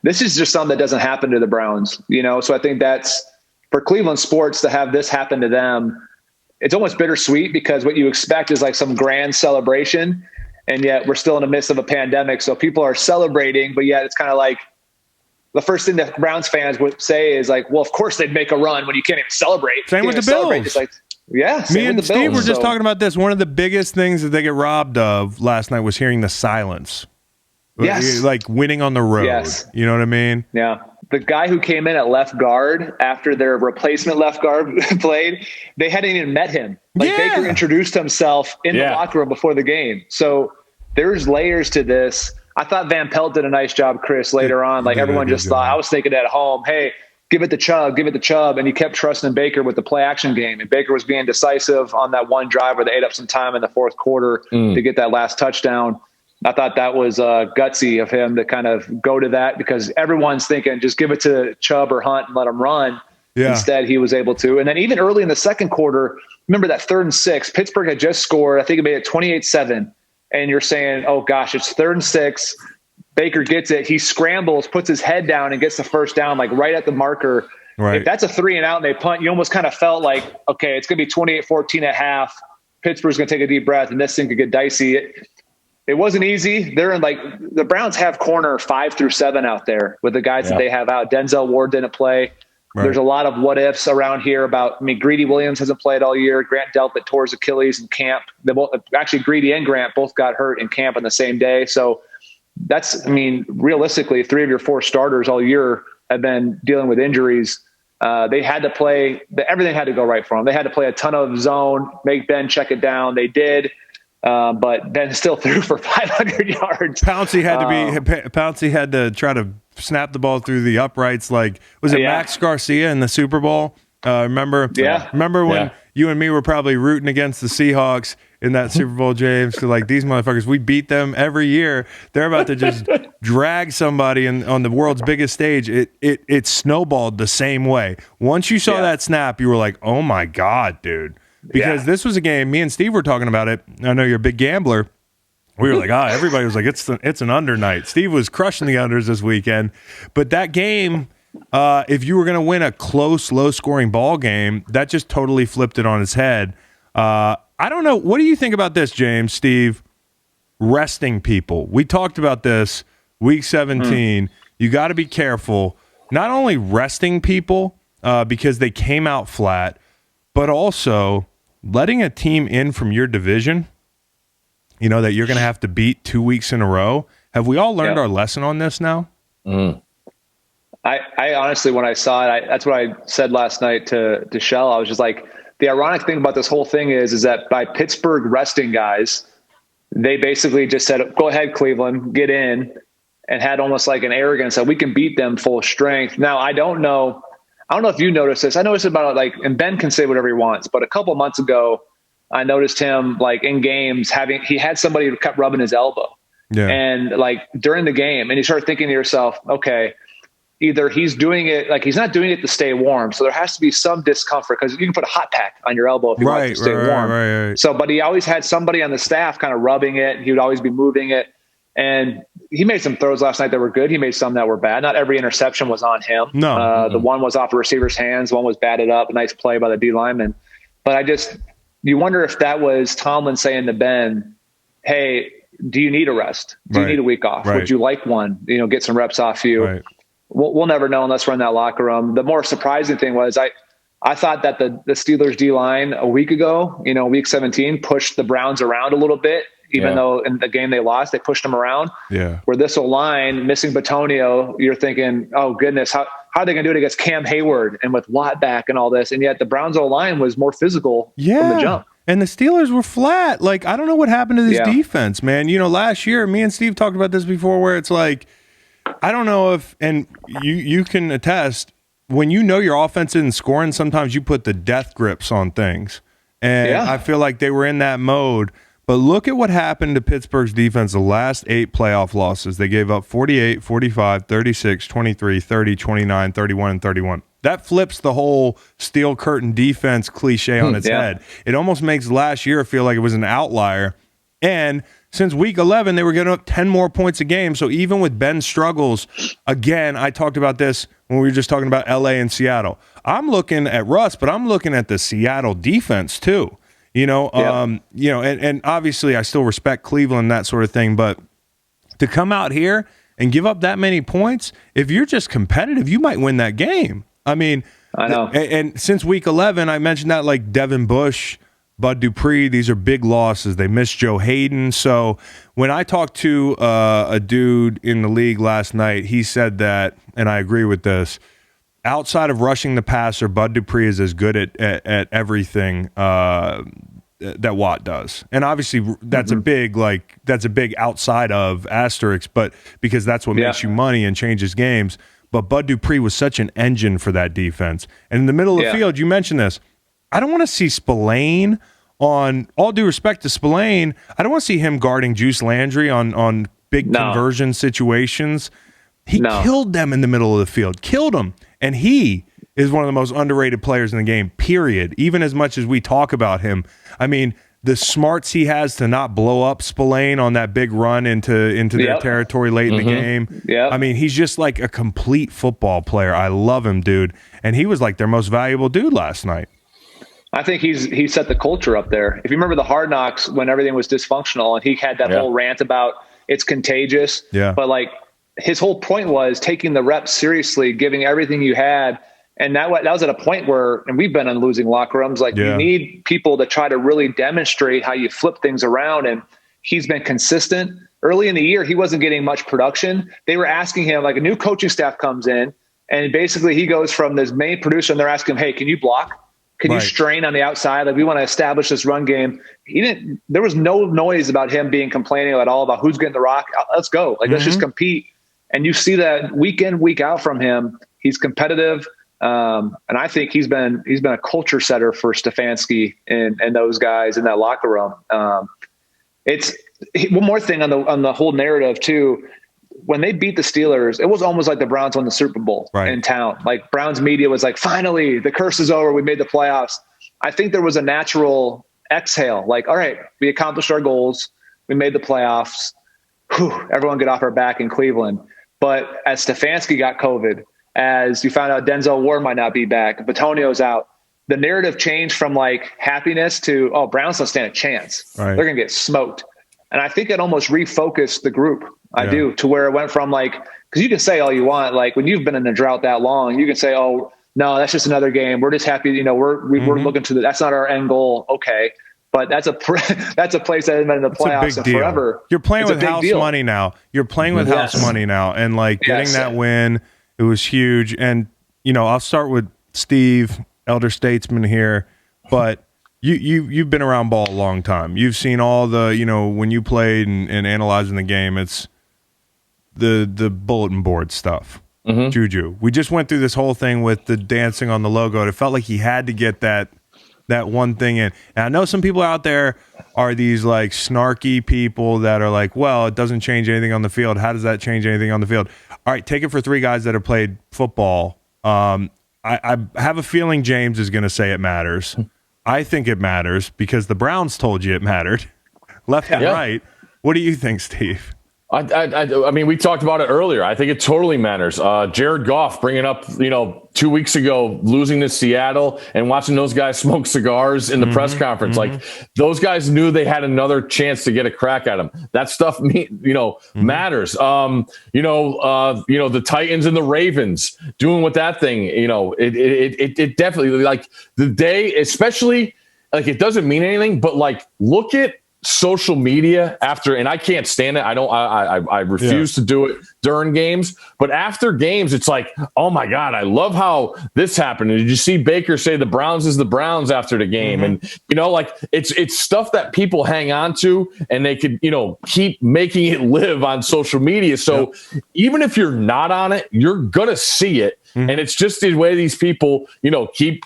This is just something that doesn't happen to the Browns, So I think that's for Cleveland sports to have this happen to them. It's almost bittersweet because what you expect is like some grand celebration, and yet we're still in the midst of a pandemic. So people are celebrating, but yet it's kind of like the first thing that Browns fans would say is like, well, of course they'd make a run when you can't even celebrate. Same with the Bills. It's like, yeah, me and Steve were just talking about this. One of the biggest things that they get robbed of last night was hearing the silence. Yes. Like winning on the road. Yes. You know what I mean? Yeah. The guy who came in at left guard after their replacement left guard played, they hadn't even met him. Like Baker introduced himself in the locker room before the game. So there's layers to this. I thought Van Pelt did a nice job, Chris, later on. Like everyone just thought, I was thinking at home, hey, give it to Chubb. And he kept trusting Baker with the play action game. And Baker was being decisive on that one drive where they ate up some time in the fourth quarter to get that last touchdown. I thought that was gutsy of him to kind of go to that because everyone's thinking just give it to Chubb or Hunt and let them run. Yeah. Instead, he was able to. And then even early in the second quarter, remember that 3rd and 6, Pittsburgh had just scored. I think it made it 28-7. And you're saying, oh, gosh, it's 3rd and 6. Baker gets it. He scrambles, puts his head down and gets the first down, like right at the marker. Right. If that's a 3 and out and they punt, you almost kind of felt like, okay, it's going to be 28-14 at half. Pittsburgh's going to take a deep breath and this thing could get dicey. It wasn't easy. They're in the Browns have corner 5 through 7 out there with the guys that they have out. Denzel Ward didn't play. Right. There's a lot of what ifs around here about, Greedy Williams hasn't played all year. Grant Delpit tore his Achilles in camp. They both, actually Greedy and Grant both got hurt in camp on the same day. So that's, realistically 3 of your 4 starters all year have been dealing with injuries. They had to play, everything had to go right for them. They had to play a ton of zone, make Ben check it down. They did. But Ben still threw for 500 yards. Pouncey had to try to snap the ball through the uprights. Like, was it Max Garcia in the Super Bowl? Remember? Yeah. Remember when you and me were probably rooting against the Seahawks in that Super Bowl, James? So like, these motherfuckers, we beat them every year. They're about to just drag somebody on the world's biggest stage. It snowballed the same way. Once you saw that snap, you were like, oh my God, dude. Because this was a game, me and Steve were talking about it. I know you're a big gambler. We were like, everybody was like, it's an under night. Steve was crushing the unders this weekend. But that game, if you were going to win a close, low-scoring ball game, that just totally flipped it on its head. I don't know. What do you think about this, James, Steve? Resting people. We talked about this week 17. You got to be careful. Not only resting people because they came out flat, but also letting a team in from your division, that you're going to have to beat 2 weeks in a row. Have we all learned our lesson on this now? I honestly, when I saw it, that's what I said last night to Shell. I was just like, the ironic thing about this whole thing is that by Pittsburgh resting guys, they basically just said, go ahead, Cleveland, get in, and had almost like an arrogance that we can beat them full strength. Now, I don't know if you noticed this. I noticed about and Ben can say whatever he wants, but a couple months ago, I noticed him like in games he had somebody who kept rubbing his elbow. Yeah. And like during the game, and you start thinking to yourself, okay, either he's doing it, like he's not doing it to stay warm. So there has to be some discomfort because you can put a hot pack on your elbow if you want it to stay warm. Right. So, but he always had somebody on the staff kind of rubbing it. He would always be moving it. And he made some throws last night that were good. He made some that were bad. Not every interception was on him. No. The one was off the receiver's hands. One was batted up. A nice play by the D lineman. But you wonder if that was Tomlin saying to Ben, hey, do you need a rest? Do you need a week off? Would you like one? Get some reps off you. Right. We'll never know unless we're in that locker room. The more surprising thing was I thought that the Steelers D-line a week ago, week 17, pushed the Browns around a little bit. Even though in the game they lost, they pushed them around. Yeah. Where this line, missing Batonio, you're thinking, oh, goodness, how are they going to do it against Cam Hayward and with Watt back and all this? And yet the Browns O-line was more physical from the jump. And the Steelers were flat. Like, I don't know what happened to this defense, man. Last year, me and Steve talked about this before where it's like, I don't know if, and you can attest, when your offense isn't scoring, sometimes you put the death grips on things. And I feel like they were in that mode. But look at what happened to Pittsburgh's defense the last 8 playoff losses. They gave up 48, 45, 36, 23, 30, 29, 31, and 31. That flips the whole steel curtain defense cliche on its head. It almost makes last year feel like it was an outlier. And since week 11, they were getting up 10 more points a game. So even with Ben's struggles, again, I talked about this when we were just talking about LA and Seattle. I'm looking at Russ, but I'm looking at the Seattle defense too. And obviously I still respect Cleveland, that sort of thing, but to come out here and give up that many points, if you're just competitive, you might win that game. I mean, I know. And since week 11, I mentioned that, like Devin Bush, Bud Dupree, these are big losses. They missed Joe Hayden. So when I talked to a dude in the league last night, he said that, and I agree with this, outside of rushing the passer, Bud Dupree is as good at everything that Watt does. And obviously that's a big outside of asterisk, but because that's what makes you money and changes games. But Bud Dupree was such an engine for that defense. And in the middle of the field, you mentioned this, I don't want to see Spillane on, all due respect to Spillane, I don't want to see him guarding Juice Landry on big conversion situations. He killed them in the middle of the field, killed them. And he is one of the most underrated players in the game, period. Even as much as we talk about him. I mean, the smarts he has to not blow up Spillane on that big run into their territory late in the game. I mean, he's just like a complete football player. I love him, dude. And he was like their most valuable dude last night. I think he set the culture up there. If you remember the Hard Knocks when everything was dysfunctional and he had that whole rant about it's contagious. But like his whole point was taking the reps seriously, giving everything you had. And that was at a point where, and we've been in losing locker rooms, like you need people to try to really demonstrate how you flip things around. And he's been consistent. Early in the year, he wasn't getting much production. They were asking him, like a new coaching staff comes in, and basically he goes from this main producer and they're asking him, hey, can you block? Can you strain on the outside? Like we want to establish this run game. There was no noise about him complaining at all about who's getting the rock. Let's go. Like, let's just compete. And you see that week in, week out from him. He's competitive. And I think he's been a culture setter for Stefanski and those guys in that locker room. It's one more thing on the whole narrative too. When they beat the Steelers, it was almost like the Browns won the Super Bowl in town. Like Browns media was like, finally, the curse is over. We made the playoffs. I think there was a natural exhale. Like, all right, we accomplished our goals. We made the playoffs. Whew, everyone get off our back in Cleveland. But as Stefanski got COVID, as you found out Denzel Ward might not be back, Batonio's out, the narrative changed from like happiness to, oh, Browns don't stand a chance. They're going to get smoked. And I think it almost refocused the group. I do, to where it went from like, because you can say all you want, like when you've been in a drought that long, you can say, oh, no, that's just another game. We're just happy, we're looking to that's not our end goal. Okay. But that's a place that has been in the playoffs and forever. You're playing with house money now. You're playing with house money now. And like getting that win, it was huge. And, I'll start with Steve, elder statesman here, but you've been around ball a long time. You've seen all the, when you played and analyzing the game, it's the bulletin board stuff. Juju. We just went through this whole thing with the dancing on the logo. It felt like he had to get that one thing in. And I know some people out there are these like snarky people that are like, well, it doesn't change anything on the field. How does that change anything on the field? All right, take it for three guys that have played football. I have a feeling James is going to say it matters. I think it matters because the Browns told you it mattered. Left and right. What do you think, Steve? I mean, we talked about it earlier. I think it totally matters. Jared Goff bringing up, 2 weeks ago, losing to Seattle and watching those guys smoke cigars in the press conference. Like those guys knew they had another chance to get a crack at them. That stuff, matters. The Titans and the Ravens doing what that thing, it definitely, like the day, especially like it doesn't mean anything, but like look at social media after, and I can't stand it. I refuse to do it during games, but after games, it's like, oh my God, I love how this happened. And did you see Baker say the Browns is the Browns after the game? And, like it's stuff that people hang on to and they could, keep making it live on social media. So even if you're not on it, you're going to see it. And it's just the way these people, keep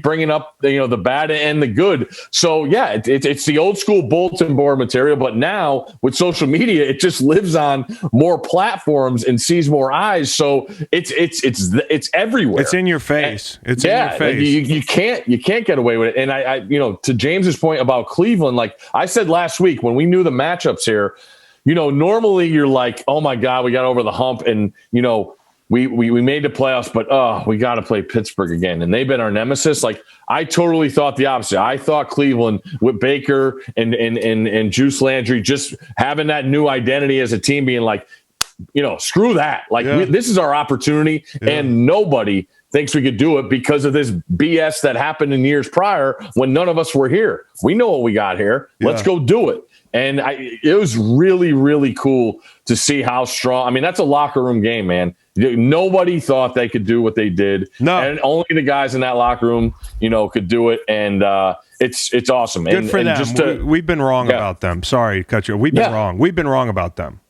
bringing up, the bad and the good. So yeah, it's the old school bulletin board material, but now with social media, it just lives on more platforms and sees more eyes. So it's everywhere. It's in your face. It's in your face. You can't get away with it. And I to James's point about Cleveland, like I said last week when we knew the matchups here, normally you're like, oh my God, we got over the hump, and we made the playoffs, but we got to play Pittsburgh again, and they've been our nemesis. Like I totally thought the opposite. I thought Cleveland with Baker and Juice Landry just having that new identity as a team, being like, screw that. Like this is our opportunity, and nobody thinks we could do it because of this BS that happened in years prior when none of us were here. We know what we got here. Let's go do it. And it was really, really cool to see how strong. I mean, that's a locker room game, man. Nobody thought they could do what they did. No. And only the guys in that locker room, could do it. And it's awesome. Good for them. We've been wrong about them. Sorry to cut you. We've been wrong. We've been wrong about them.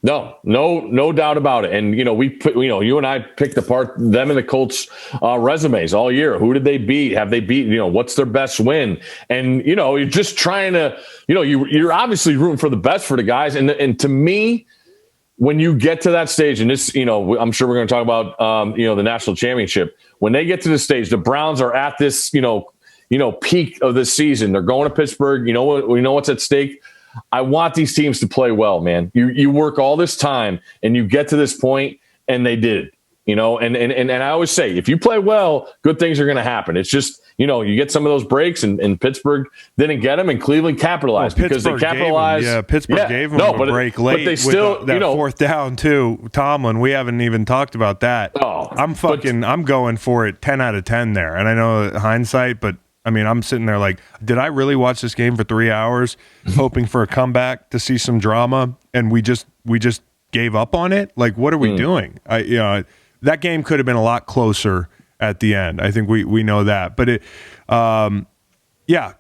No doubt about it. And, we put, you and I picked apart them and the Colts resumes all year. Who did they beat? Have they beat, what's their best win? And, you're just trying to, you're obviously rooting for the best for the guys. And to me, when you get to that stage, and this, I'm sure we're going to talk about, the national championship, when they get to the stage, the Browns are at this, peak of the season. They're going to Pittsburgh. We know what's at stake. I want these teams to play well, man. You work all this time and you get to this point, and they did, and I always say, if you play well, good things are going to happen. It's just, you get some of those breaks, and Pittsburgh didn't get them, and Cleveland capitalized because they capitalized. Pittsburgh gave them a break late. But they still, that fourth down too. Tomlin, we haven't even talked about that. I'm going for it 10 out of 10 there. And I know hindsight, but I mean, I'm sitting there like, did I really watch this game for 3 hours hoping for a comeback to see some drama, and we just gave up on it? Like, what are we doing? That game could have been a lot closer at the end. I think we know that. But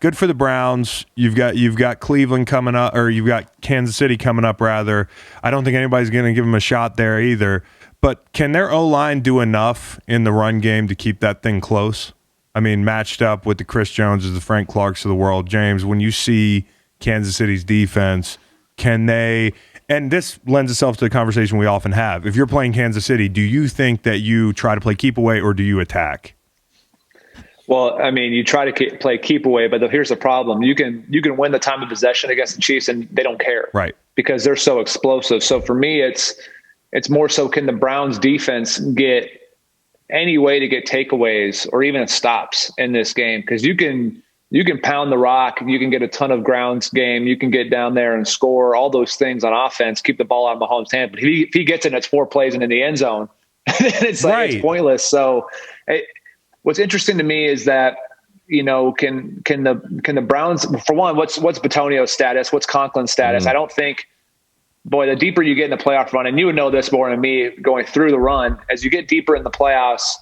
good for the Browns. You've got Cleveland coming up, or you've got Kansas City coming up rather. I don't think anybody's going to give them a shot there either. But can their O-line do enough in the run game to keep that thing close? I mean, matched up with the Chris Joneses, the Frank Clarks of the world. James, when you see Kansas City's defense, can they – and this lends itself to the conversation we often have. If you're playing Kansas City, do you think that you try to play keep away, or do you attack? Well, I mean, you try to play keep away, but here's the problem. You can win the time of possession against the Chiefs, and they don't care. Right. Because they're so explosive. So for me, it's more so, can the Browns defense get – any way to get takeaways or even stops in this game? Because you can pound the rock, you can get a ton of grounds game, you can get down there and score all those things on offense, keep the ball out of Mahomes' hand. But if he gets it and it's 4 plays and in the end zone, then it's like it's pointless. So what's interesting to me is that can the Browns, for one, what's Bitonio's status, what's Conklin's status? I don't think. Boy, the deeper you get in the playoff run, and you would know this more than me going through the run, as you get deeper in the playoffs,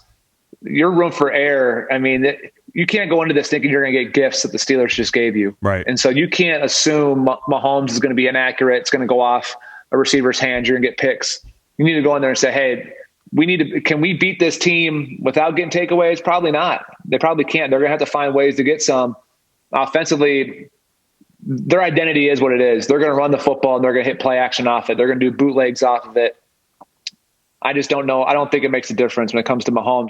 your room for error. I mean, you can't go into this thinking you're going to get gifts that the Steelers just gave you. Right. And so you can't assume Mahomes is going to be inaccurate. It's going to go off a receiver's hands. You're going to get picks. You need to go in there and say, hey, can we beat this team without getting takeaways? Probably not. They probably can't. They're going to have to find ways to get some. Offensively, their identity is what it is. They're going to run the football, and they're going to hit play action off it. They're going to do bootlegs off of it. I just don't know. I don't think it makes a difference when it comes to Mahomes.